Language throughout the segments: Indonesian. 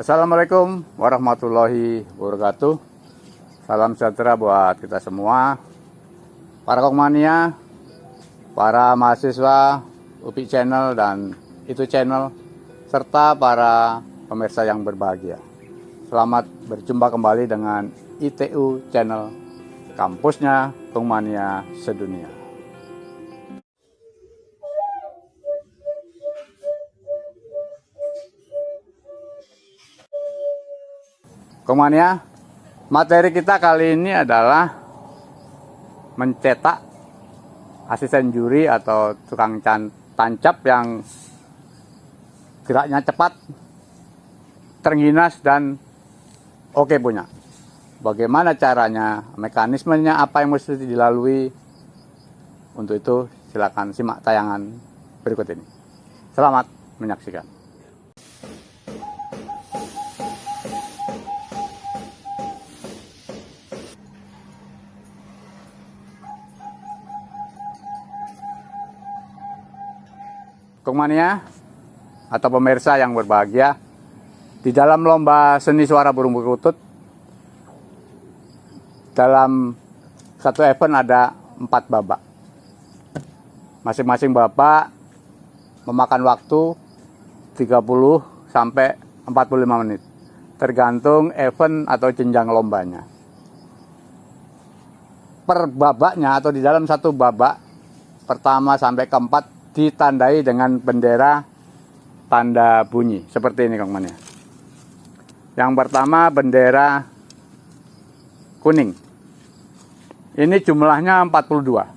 Assalamualaikum warahmatullahi wabarakatuh. Salam sejahtera buat kita semua, para Kokmania, para mahasiswa UPI Channel dan Itu Channel, serta para pemirsa yang berbahagia. Selamat berjumpa kembali dengan ITU Channel, kampusnya Kokmania sedunia. Kokmania, materi kita kali ini adalah mencetak asisten juri atau tukang tancap yang geraknya cepat, terengginas, dan oke punya. Bagaimana caranya, mekanismenya, apa yang mesti dilalui? Untuk itu silakan simak tayangan berikut ini. Selamat menyaksikan. Kokmania atau pemirsa yang berbahagia, di dalam lomba seni suara burung perkutut, dalam satu event ada 4 babak. Masing-masing babak memakan waktu 30 sampai 45 menit, tergantung event atau jenjang lombanya. Per babaknya atau di dalam satu babak pertama sampai keempat ditandai dengan bendera tanda bunyi seperti ini, Kokmania. Yang pertama bendera kuning. Ini jumlahnya 42.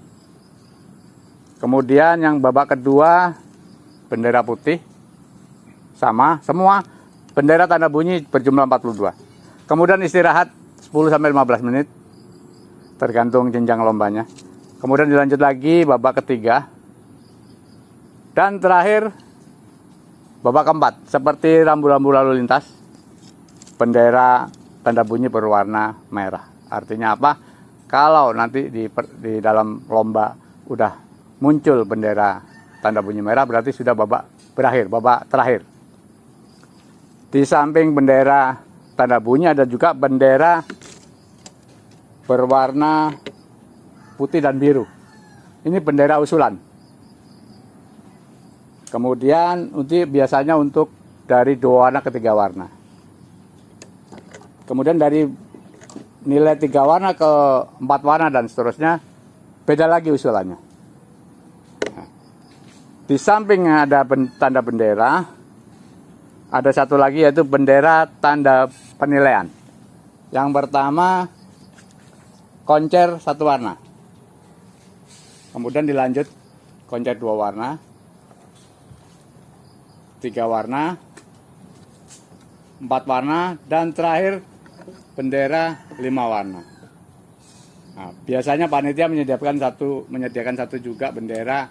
Kemudian yang babak kedua bendera putih, sama semua bendera tanda bunyi berjumlah 42. Kemudian istirahat 10 sampai 15 menit tergantung jenjang lombanya. Kemudian dilanjut lagi babak ketiga. Dan terakhir, babak keempat, seperti rambu-rambu lalu lintas, bendera tanda bunyi berwarna merah. Artinya apa? Kalau nanti di dalam lomba udah muncul bendera tanda bunyi merah, berarti sudah babak berakhir, babak terakhir. Di samping bendera tanda bunyi ada juga bendera berwarna putih dan biru. Ini bendera usulan. Kemudian biasanya untuk dari 2 warna ke 3 warna. Kemudian dari nilai 3 warna ke 4 warna dan seterusnya, beda lagi usulannya. Nah, di samping ada tanda bendera, ada satu lagi yaitu bendera tanda penilaian. Yang pertama, koncer 1 warna. Kemudian dilanjut koncer 2 warna. 3 warna, 4 warna, dan terakhir bendera 5 warna. Nah, biasanya panitia menyediakan satu juga bendera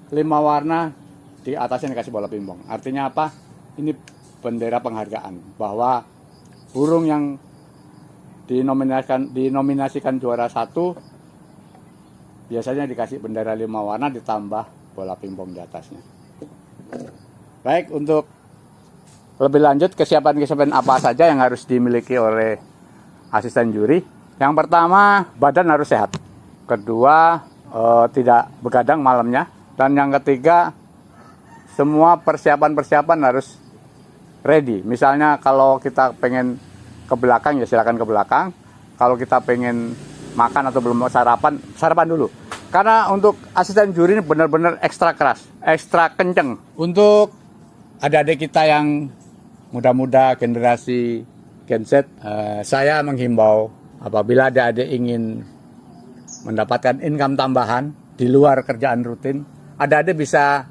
5 warna, di atasnya dikasih bola pimpong. Artinya apa? Ini bendera penghargaan bahwa burung yang dinominasikan juara 1 biasanya dikasih bendera 5 warna ditambah bola pimpong di atasnya. Baik, untuk lebih lanjut kesiapan-kesiapan apa saja yang harus dimiliki oleh asisten juri. Yang pertama, badan harus sehat. Kedua, tidak begadang malamnya. Dan yang ketiga, semua persiapan-persiapan harus ready. Misalnya kalau kita pengen ke belakang, ya silakan ke belakang. Kalau kita pengen makan atau belum mau sarapan dulu. Karena untuk asisten juri ini benar-benar ekstra keras, ekstra kenceng. Untuk adik-adik kita yang muda-muda generasi Gen Z, saya menghimbau apabila adik-adik ingin mendapatkan income tambahan di luar kerjaan rutin, adik-adik bisa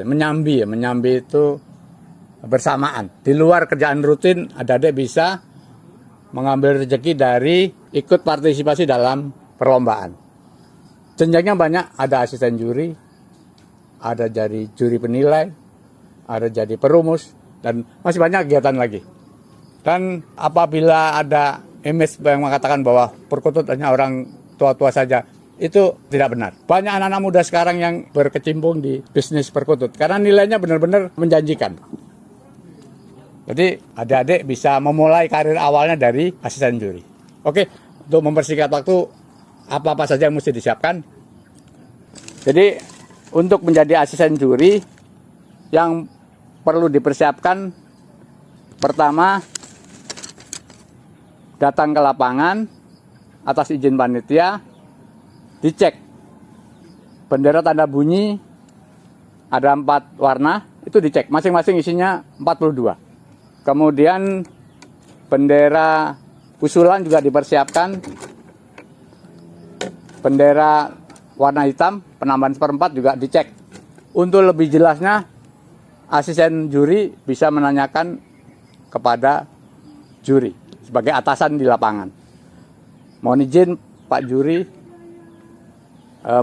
menyambi itu bersamaan. Di luar kerjaan rutin, adik-adik bisa mengambil rezeki dari ikut partisipasi dalam perlombaan. Jenjangnya banyak, ada asisten juri, ada jadi juri penilai, ada jadi perumus, dan masih banyak kegiatan lagi. Dan apabila ada image yang mengatakan bahwa perkutut hanya orang tua-tua saja, itu tidak benar. Banyak anak-anak muda sekarang yang berkecimpung di bisnis perkutut karena nilainya benar-benar menjanjikan. Jadi adik-adik bisa memulai karir awalnya dari asisten juri. Oke, untuk mempersingkat waktu, apa-apa saja yang mesti disiapkan. Jadi untuk menjadi asisten juri yang perlu dipersiapkan, pertama datang ke lapangan atas izin panitia, dicek bendera tanda bunyi ada 4 warna, itu dicek masing-masing isinya 42. Kemudian bendera usulan juga dipersiapkan, bendera warna hitam penambahan 1/4 juga dicek. Untuk lebih jelasnya, asisten juri bisa menanyakan kepada juri sebagai atasan di lapangan. Mohon izin Pak Juri,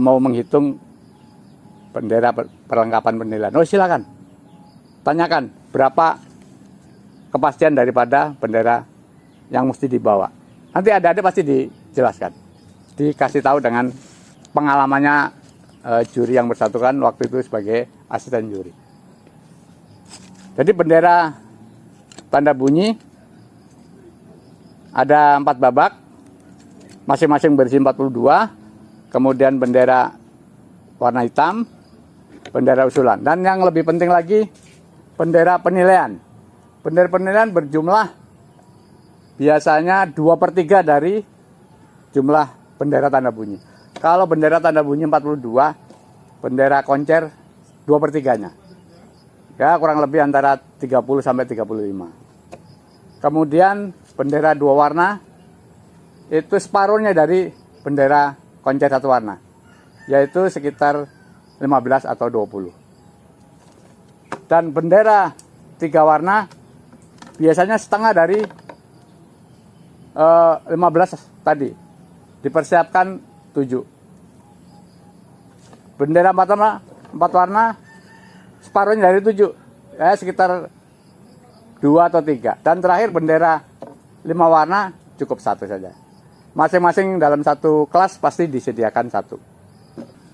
mau menghitung bendera perlengkapan penilaian. Oh silakan, tanyakan berapa kepastian daripada bendera yang mesti dibawa. Nanti adik-adik pasti dijelaskan, dikasih tahu dengan pengalamannya juri yang bersangkutan waktu itu sebagai asisten juri. Jadi bendera tanda bunyi ada 4 babak, masing-masing berisi 42, kemudian bendera warna hitam, bendera usulan, dan yang lebih penting lagi, bendera penilaian. Bendera penilaian berjumlah biasanya 2/3 dari jumlah bendera tanda bunyi. Kalau bendera tanda bunyi 42, bendera koncer 2/3-nya. Ya, kurang lebih antara 30 sampai 35. Kemudian bendera 2 warna itu separuhnya dari bendera koncer 1 warna, yaitu sekitar 15 atau 20. Dan bendera 3 warna biasanya setengah dari 15 tadi, dipersiapkan 7. Bendera 4 warna separuhnya dari 7, ya sekitar 2 atau 3. Dan terakhir bendera 5 warna cukup 1 saja. Masing-masing dalam satu kelas pasti disediakan 1.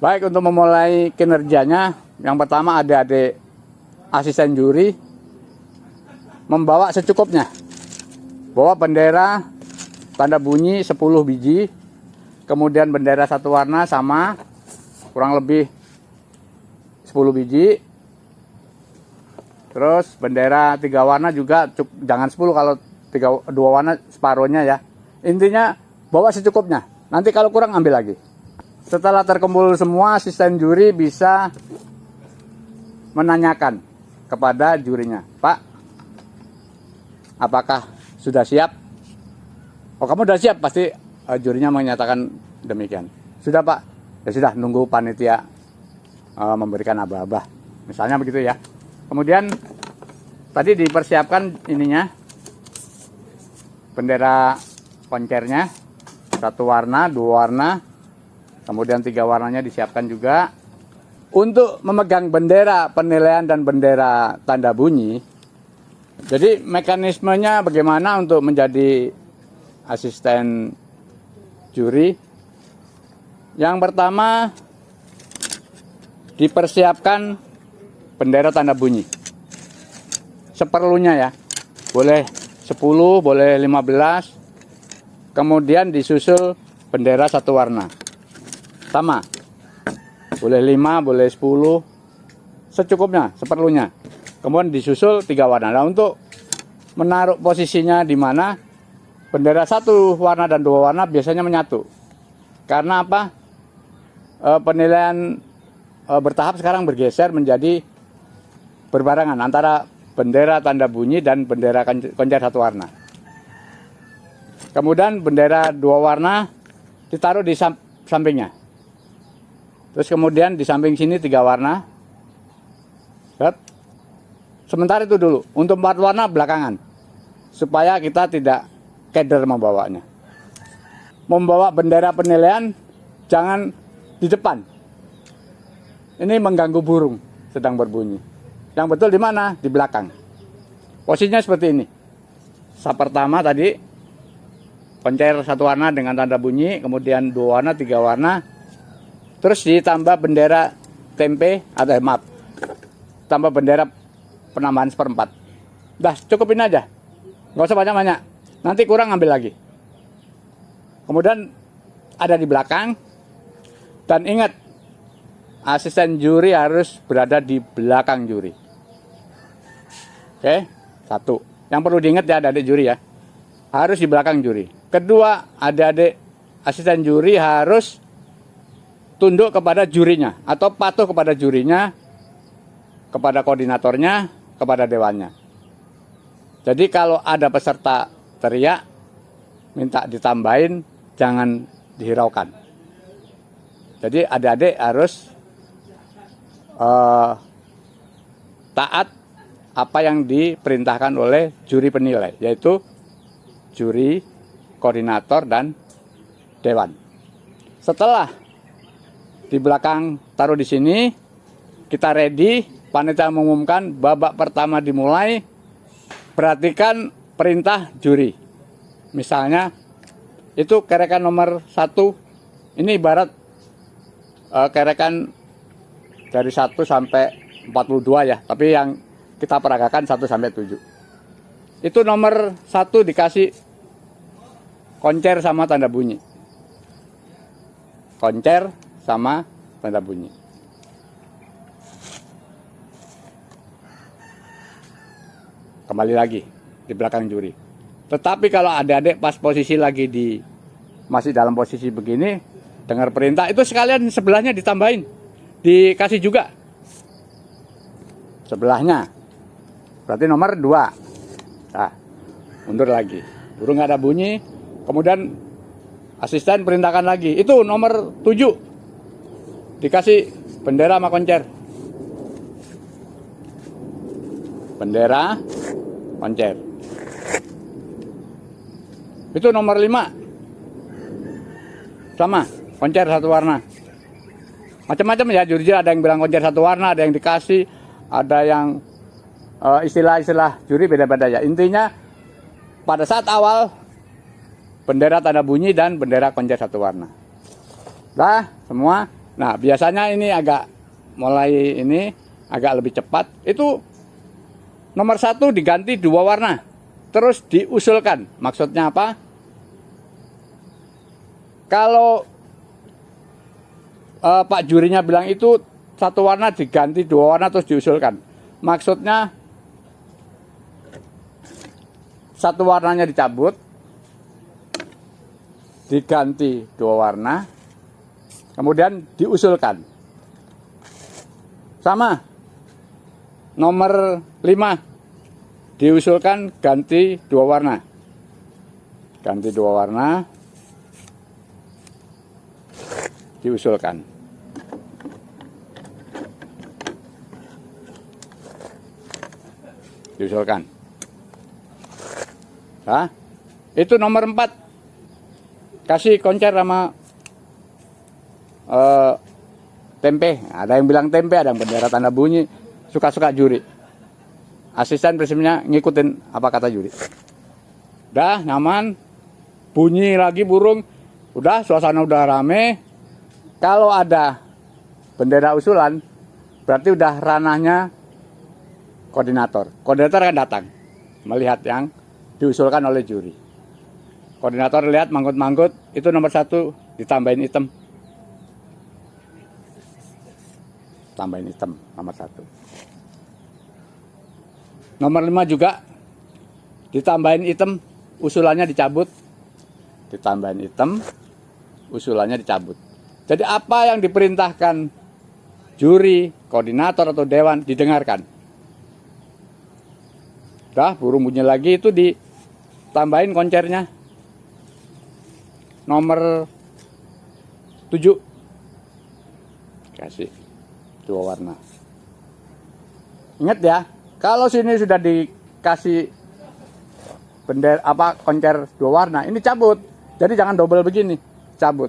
Baik, untuk memulai kinerjanya, yang pertama adik-adik asisten juri membawa secukupnya. Bawa bendera tanda bunyi 10 biji, kemudian bendera 1 warna sama kurang lebih 10 biji. Terus bendera 3 warna juga jangan 10, kalau 2 warna separuhnya ya. Intinya bawa secukupnya. Nanti kalau kurang ambil lagi. Setelah terkumpul semua, asisten juri bisa menanyakan kepada jurinya, Pak, apakah sudah siap? Oh, kamu sudah siap? Pasti jurinya menyatakan demikian. Sudah Pak, ya sudah, nunggu panitia memberikan aba-aba. Misalnya begitu ya. Kemudian tadi dipersiapkan ininya, bendera koncernya 1 warna, 2 warna, kemudian 3 warnanya disiapkan juga. Untuk memegang bendera penilaian dan bendera tanda bunyi, jadi mekanismenya bagaimana untuk menjadi asisten juri? Yang pertama, dipersiapkan bendera tanda bunyi seperlunya ya, boleh 10, boleh 15. Kemudian disusul bendera 1 warna sama, boleh 5, boleh 10, secukupnya, seperlunya. Kemudian disusul 3 warna. Nah, untuk menaruh posisinya di mana, bendera 1 warna dan 2 warna biasanya menyatu. Karena apa? Penilaian bertahap sekarang bergeser menjadi berbarengan antara bendera tanda bunyi dan bendera koncer 1 warna. Kemudian bendera 2 warna ditaruh di sampingnya. Terus kemudian di samping sini 3 warna. Sementara itu dulu. Untuk 4 warna belakangan, supaya kita tidak keder membawanya. Membawa bendera penilaian jangan di depan. Ini mengganggu burung sedang berbunyi. Yang betul di mana? Di belakang. Posisinya seperti ini. Pertama tadi koncer 1 warna dengan tanda bunyi, kemudian 2 warna, 3 warna. Terus ditambah bendera tempe atau tambah bendera penambahan 1/4. Dah, cukupin aja. Nggak usah banyak-banyak. Nanti kurang ambil lagi. Kemudian ada di belakang. Dan ingat, asisten juri harus berada di belakang juri. Oke, satu. Yang perlu diingat ya adik-adik juri ya. Harus di belakang juri. Kedua, adik-adik asisten juri harus tunduk kepada jurinya. Atau patuh kepada jurinya, kepada koordinatornya, kepada dewannya. Jadi kalau ada peserta teriak, minta ditambahin, jangan dihiraukan. Jadi adik-adik harus taat apa yang diperintahkan oleh juri penilai, yaitu juri, koordinator, dan dewan. Setelah di belakang taruh di sini, kita ready, panitia mengumumkan babak pertama dimulai. Perhatikan perintah juri. Misalnya itu kerekan nomor 1, ini ibarat kerekan dari 1 sampai 42 ya, tapi yang kita peragakan 1 sampai 7. Itu nomor 1 dikasih koncer sama tanda bunyi. Koncer sama tanda bunyi. Kembali lagi di belakang juri. Tetapi kalau adik-adik pas posisi lagi masih dalam posisi begini, dengar perintah, itu sekalian sebelahnya ditambahin, dikasih juga sebelahnya. Berarti nomor 2. Nah, mundur lagi. Burung nggak ada bunyi. Kemudian asisten perintahkan lagi. Itu nomor 7. Dikasih bendera sama koncer. Bendera, koncer. Itu nomor 5. Sama, koncer satu warna. Macam-macam ya, juri ada yang bilang koncer satu warna, ada yang dikasih, ada yang istilah-istilah juri beda-beda ya. Intinya pada saat awal bendera tanda bunyi dan bendera koncer satu warna. Nah, semua. Nah, biasanya ini agak agak lebih cepat. Itu nomor 1 diganti 2 warna. Terus diusulkan. Maksudnya apa? Kalau Pak jurinya bilang itu 1 warna diganti 2 warna terus diusulkan. Maksudnya 1 warnanya dicabut, diganti 2 warna, kemudian diusulkan. Sama, nomor 5 diusulkan ganti 2 warna. Ganti 2 warna, diusulkan. Diusulkan. Nah, itu nomor 4. Kasih koncer sama tempe. Ada yang bilang tempe, ada yang bendera tanda bunyi. Suka-suka juri. Asisten presidennya ngikutin apa kata juri. Udah nyaman. Bunyi lagi burung. Udah, suasana udah rame. Kalau ada bendera usulan, berarti udah ranahnya koordinator. Koordinator akan datang melihat yang diusulkan oleh juri. Koordinator lihat manggut-manggut, itu nomor 1 ditambahin hitam. Tambahin hitam nomor 1. Nomor 5 juga ditambahin hitam, usulannya dicabut. Ditambahin hitam, usulannya dicabut. Jadi apa yang diperintahkan juri, koordinator atau dewan didengarkan. Dah burung bunyi lagi, itu ditambahin koncernya. Nomor 7. Kasih 2 warna. Ingat ya, kalau sini sudah dikasih bendera koncer 2 warna, ini cabut. Jadi jangan double begini, cabut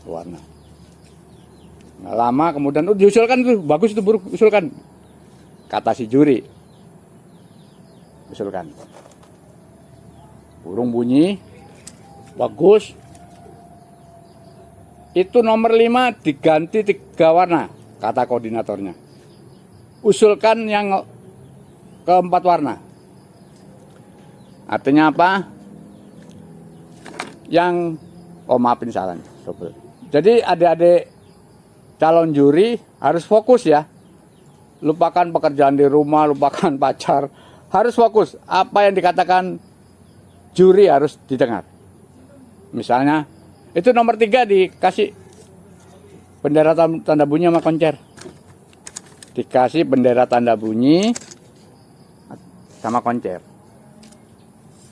2 warna. Nggak lama kemudian diusulkan tuh, bagus itu burung, usulkan. Kata si juri. Usulkan. Burung bunyi, bagus. Itu nomor 5 diganti 3 warna, kata koordinatornya. Usulkan yang ke 4 warna. Artinya apa? Maafin salah. Jadi adik-adik calon juri harus fokus ya. Lupakan pekerjaan di rumah, lupakan pacar. Harus fokus. Apa yang dikatakan juri harus didengar. Misalnya, itu nomor 3 dikasih bendera tanda bunyi sama koncer. Dikasih bendera tanda bunyi sama koncer.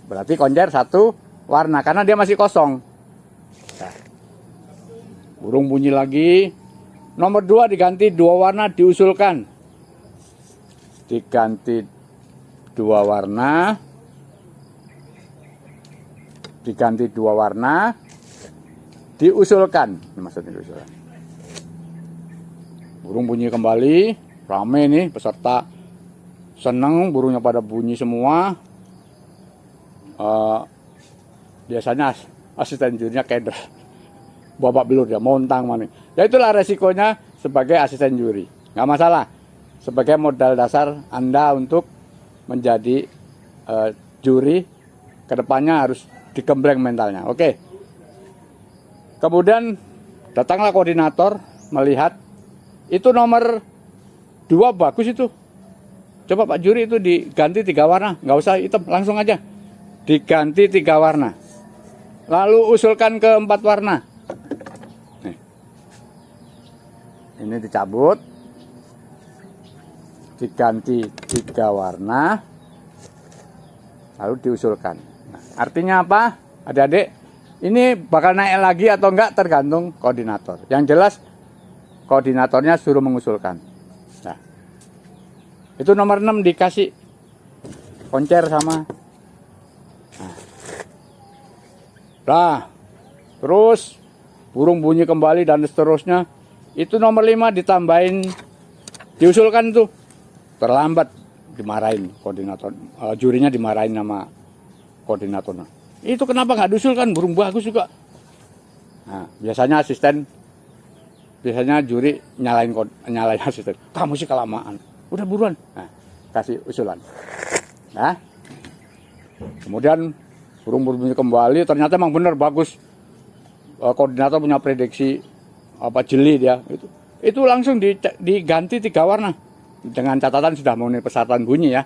Berarti koncer 1 warna, karena dia masih kosong. Nah, burung bunyi lagi. Nomor 2 diganti 2 warna, diusulkan. Diganti 2 warna. Diganti 2 warna. Diusulkan. Ini maksudnya diusulkan. Burung bunyi kembali. Rame nih peserta. Seneng burungnya pada bunyi semua. Biasanya asisten jurinya keder. Babak belur ya, montang mana. Ya itulah resikonya sebagai asisten juri. Nggak masalah. Sebagai modal dasar Anda untuk menjadi juri, kedepannya harus digembleng mentalnya. Oke. Kemudian datanglah koordinator melihat itu nomor 2 bagus itu. Coba Pak Juri itu diganti 3 warna, nggak usah hitam, langsung aja. Diganti 3 warna. Lalu usulkan ke 4 warna. Nih. Ini dicabut. Diganti 3 warna. Lalu diusulkan. Nah, artinya apa? Adik-adik, ini bakal naik lagi atau enggak tergantung koordinator. Yang jelas koordinatornya suruh mengusulkan. Nah, itu nomor 6 dikasih koncer sama. Nah, terus burung bunyi kembali dan seterusnya. Itu nomor 5 ditambahin, diusulkan tuh. Terlambat, dimarahin koordinator. Jurinya dimarahin sama koordinatornya. Itu kenapa nggak diusulkan? Burung bagus juga. Nah, biasanya juri nyalain asisten. Kamu sih kelamaan. Udah buruan. Nah, kasih usulan. Nah, kemudian burung bunyi kembali, ternyata emang benar bagus. Koordinator punya prediksi jeli dia. Itu langsung diganti 3 warna. Dengan catatan sudah memenuhi persyaratan bunyi ya.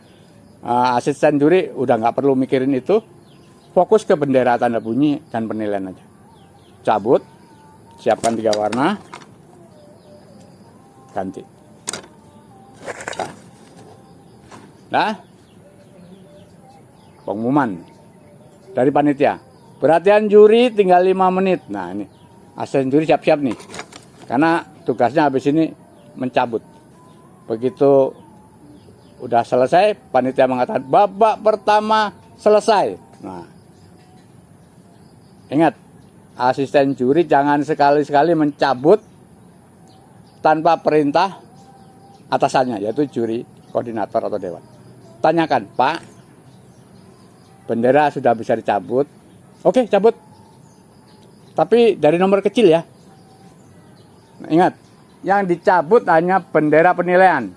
Asisten juri udah nggak perlu mikirin itu. Fokus ke bendera tanda bunyi dan penilaian aja. Cabut, siapkan 3 warna, ganti. Nah, pengumuman dari panitia. Perhatian juri tinggal 5 menit. Nah ini, asisten juri siap-siap nih. Karena tugasnya habis ini mencabut. Begitu udah selesai, panitia mengatakan babak pertama selesai. Nah, ingat, asisten juri jangan sekali-sekali mencabut tanpa perintah atasannya, yaitu juri, koordinator atau dewan. Tanyakan, Pak, bendera sudah bisa dicabut. Oke, cabut. Tapi dari nomor kecil ya. Nah, ingat, yang dicabut hanya bendera penilaian.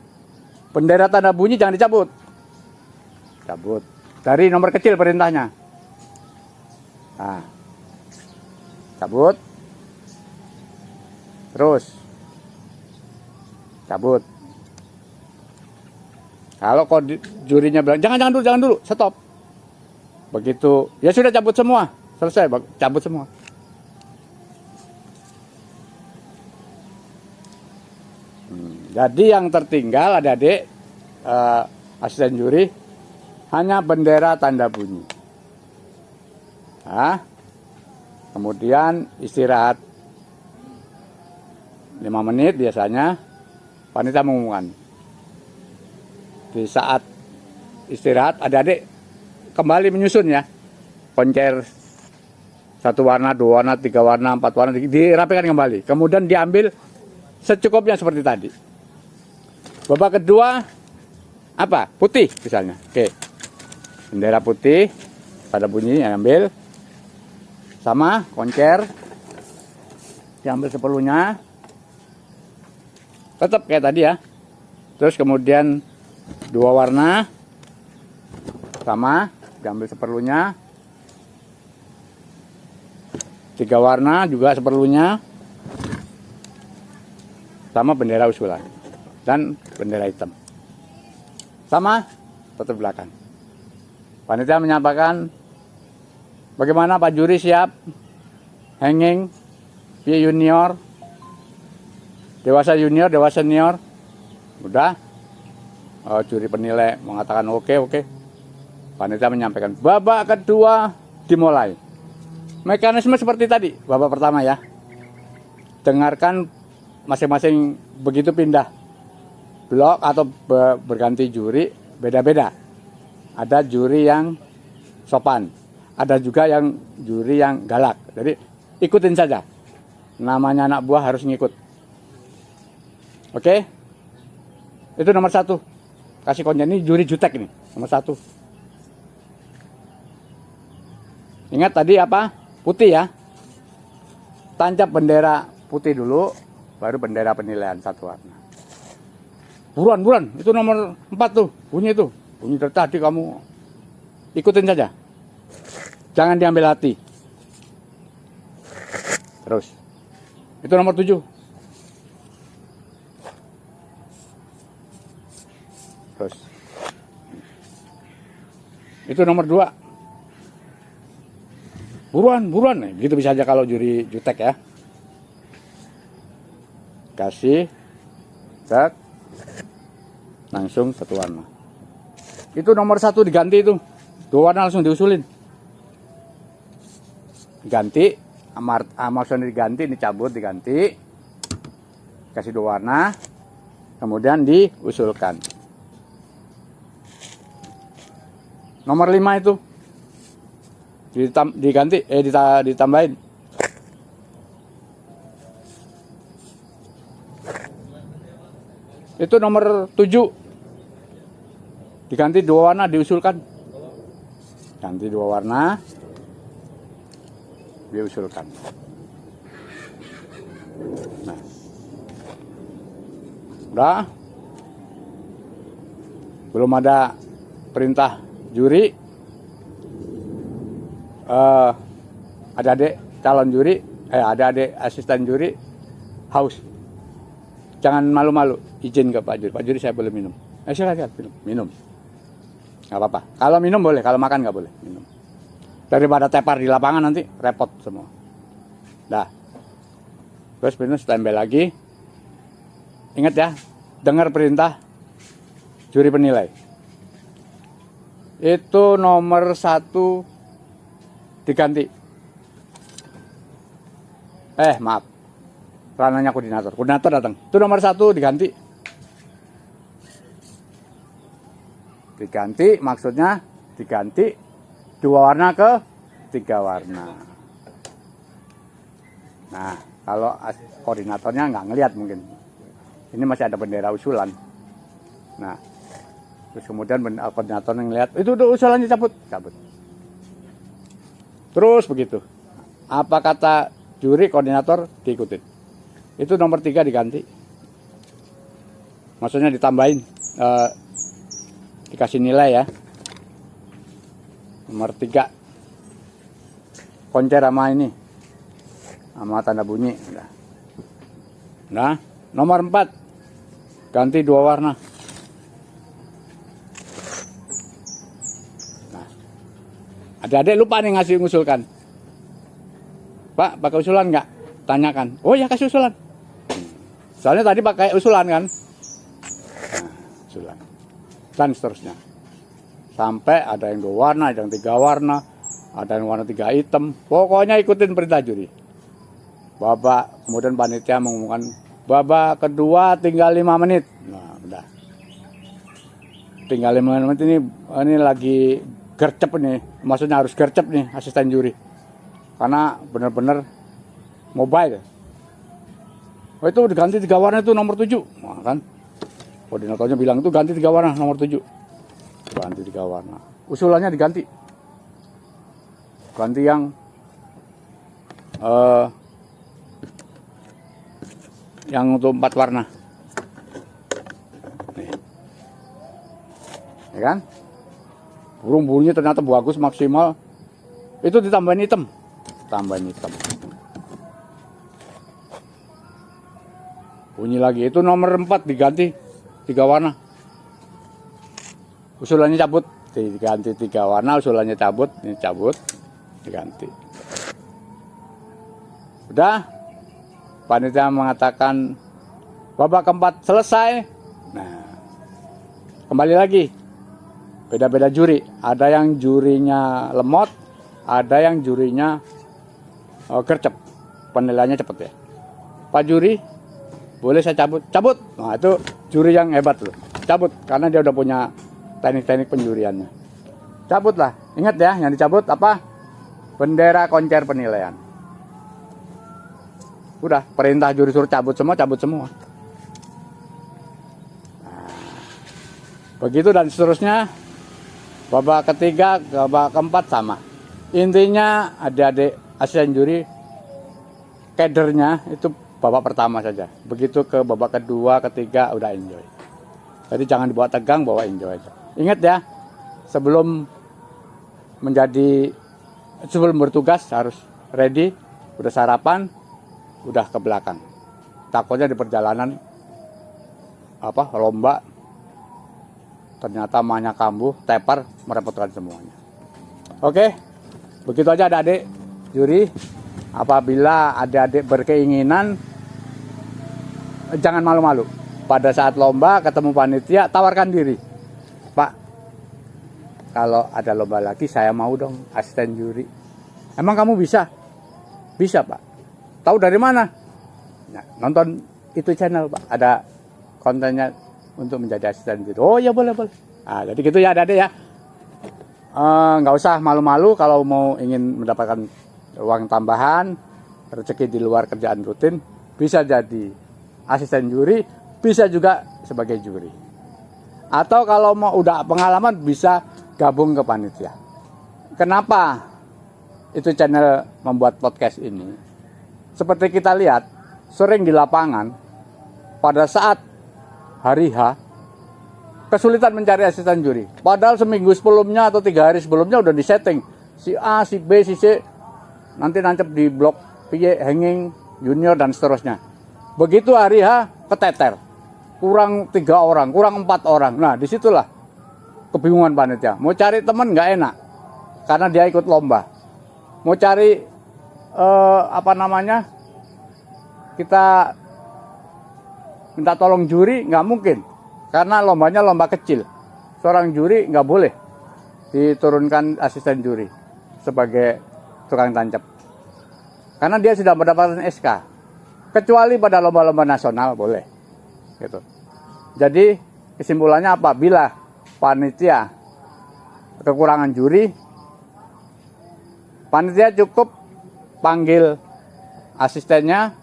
Bendera tanda bunyi jangan dicabut. Cabut. Dari nomor kecil perintahnya. Nah, cabut. Terus. Cabut. Kalau jurinya bilang, jangan dulu, stop. Begitu, ya sudah cabut semua. Selesai, cabut semua. Jadi yang tertinggal adik-adik asisten juri hanya bendera tanda bunyi. Nah, kemudian istirahat 5 menit biasanya panitia mengumumkan. Di saat istirahat adik-adik kembali menyusun ya. Koncer 1 warna, 2 warna, 3 warna, 4 warna dirapikan kembali. Kemudian diambil secukupnya seperti tadi. Babak kedua apa? Putih misalnya. Oke. Bendera putih pada bunyi yang ambil sama koncer diambil sepeluhnya. Tetap kayak tadi ya. Terus kemudian 2 warna sama, diambil seperlunya. 3 warna juga seperlunya, sama bendera usulan dan bendera hitam sama tutup belakang. Panitia menyampaikan, bagaimana Pak Juri siap? Hanging, junior, dewasa junior, dewasa senior, udah. Juri penilai mengatakan oke. Panitia menyampaikan babak kedua dimulai. Mekanisme seperti tadi, babak pertama ya. Dengarkan masing-masing, begitu pindah blok atau berganti juri beda-beda. Ada juri yang sopan, ada juga yang juri yang galak. Jadi ikutin saja. Namanya anak buah harus ngikut. Oke? Itu nomor 1. Kasih konjen, ini juri jutek ini, nomor 1. Ingat tadi apa? Putih ya. Tancap bendera putih dulu, baru bendera penilaian 1 warna. Buruan, itu nomor 4 tuh, bunyi itu. Bunyi dari tadi, kamu ikutin saja. Jangan diambil hati. Terus. Itu nomor 7. Terus. Itu nomor 2. Buruan, gitu bisa aja kalau juri jutek ya. Kasih, cek, langsung 1 warna. Itu nomor 1 diganti itu, 2 warna langsung diusulin. Ganti, maksudnya diganti, dicabut, diganti, kasih 2 warna, kemudian diusulkan. Nomor 5 itu diganti, ditambahin. Itu nomor 7 diganti 2 warna, diusulkan. Ganti 2 warna, diusulkan. Nah, udah. Belum ada perintah juri. Adik-adik calon juri, adik-adik asisten juri haus. Jangan malu-malu, izin ke Pak Juri. Pak Juri, saya boleh minum? Silakan minum. Nggak apa-apa. Kalau minum boleh, kalau makan nggak boleh minum. Daripada tepar di lapangan nanti repot semua. Dah. Terus minum, standby lagi. Ingat ya, dengar perintah juri penilai. Itu nomor 1 diganti. Maaf. Ranahnya koordinator. Koordinator datang. Itu nomor 1 diganti. Diganti maksudnya diganti 2 warna ke 3 warna. Nah, kalau koordinatornya nggak ngelihat mungkin. Ini masih ada bendera usulan. Nah, terus kemudian koordinatornya ngelihat, itu udah usulannya cabut. Terus begitu. Apa kata juri, koordinator diikutin. Itu nomor 3 diganti. Maksudnya ditambahin, dikasih nilai ya. Nomor 3 koncer sama ini, sama tanda bunyi. Nah, nomor 4 ganti 2 warna. Adik-adik lupa nih ngasih ngusulkan. Pak, pakai usulan nggak? Tanyakan. Oh ya, kasih usulan. Soalnya tadi pakai usulan kan. Nah, usulan. Dan seterusnya. Sampai ada yang 2 warna, ada yang 3 warna, ada yang warna 3 hitam. Pokoknya ikutin perintah juri. Babak, kemudian panitia mengumumkan babak kedua tinggal 5 menit. Nah, udah. Tinggal 5 menit ini lagi gercep nih, maksudnya harus gercep nih asisten juri, karena benar-benar mobile. Oh, itu diganti 3 warna itu nomor 7, nah, kan koordinatornya bilang itu ganti 3 warna nomor 7, ganti 3 warna, usulannya diganti, ganti yang untuk 4 warna, nih. Ya kan? burung-burungnya ternyata bagus maksimal, itu ditambahin hitam, tambahin hitam. Bunyi lagi, itu nomor 4 diganti 3 warna. Usulannya cabut, diganti 3 warna, usulannya cabut, ini cabut, diganti. Udah, panitia mengatakan babak keempat selesai. Nah, kembali lagi, beda-beda juri. Ada yang jurinya lemot, ada yang jurinya gercep, penilaiannya cepet ya. Pak juri, boleh saya cabut? Cabut. Nah, itu juri yang hebat loh. Cabut, karena dia udah punya teknik-teknik penjuriannya. Cabutlah. Ingat ya, yang dicabut apa? Bendera koncer penilaian. Udah, perintah juri suruh cabut semua, cabut semua. Nah, begitu dan seterusnya. Babak ketiga, babak keempat sama. Intinya adik-adik asisten juri, kadernya itu babak pertama saja. Begitu ke babak kedua, ketiga udah enjoy. Jadi jangan dibawa tegang, bawa enjoy aja. Ingat ya, sebelum bertugas harus ready, udah sarapan, udah ke belakang. Takutnya di perjalanan lomba ternyata mahnya kambuh, tepar, merepotkan semuanya. Oke, begitu aja adik-adik juri. Apabila adik-adik berkeinginan, jangan malu-malu. Pada saat lomba ketemu panitia, tawarkan diri. Pak, kalau ada lomba lagi saya mau dong asisten juri. Emang kamu bisa? Bisa Pak. Tahu dari mana? Nah, nonton itu channel Pak. Ada kontennya untuk menjadi asisten juri. Oh ya boleh. Nah, jadi gitu ya adik-adik ya. Nggak usah malu-malu kalau mau ingin mendapatkan uang tambahan, rezeki di luar kerjaan rutin, bisa jadi asisten juri, bisa juga sebagai juri. Atau kalau mau udah pengalaman bisa gabung ke panitia. Kenapa itu channel membuat podcast ini? Seperti kita lihat, sering di lapangan, pada saat hari H, kesulitan mencari asisten juri. Padahal seminggu sebelumnya atau 3 hari sebelumnya udah disetting. Si A, si B, si C, nanti nancep di blok PY, hanging, junior, dan seterusnya. Begitu hari H, keteter. Kurang 3 orang, kurang 4 orang. Nah, disitulah kebingungan panitia. Mau cari teman nggak enak, karena dia ikut lomba. Mau cari, kita minta tolong juri, nggak mungkin. Karena lombanya lomba kecil. Seorang juri nggak boleh diturunkan asisten juri sebagai tukang tancap. Karena dia sudah mendapatkan SK. Kecuali pada lomba-lomba nasional boleh. Gitu. Jadi kesimpulannya apabila panitia kekurangan juri, panitia cukup panggil asistennya,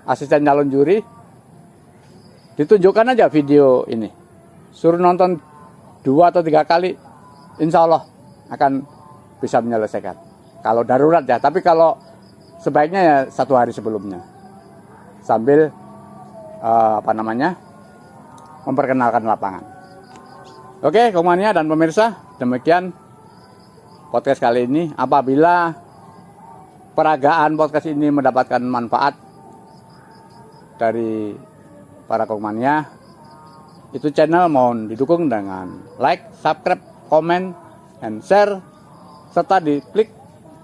asisten calon juri, ditunjukkan aja video ini. Suruh nonton 2 atau 3 kali, insya Allah akan bisa menyelesaikan. Kalau darurat ya, tapi kalau sebaiknya ya 1 hari sebelumnya. Sambil memperkenalkan lapangan. Oke, Komania dan pemirsa, demikian podcast kali ini. Apabila peragaan podcast ini mendapatkan manfaat dari para Komania, itu channel mohon didukung dengan like, subscribe, komen, dan share, serta diklik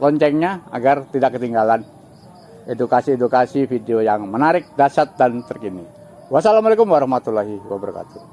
loncengnya agar tidak ketinggalan edukasi-edukasi video yang menarik, dahsyat, dan terkini. Wassalamualaikum warahmatullahi wabarakatuh.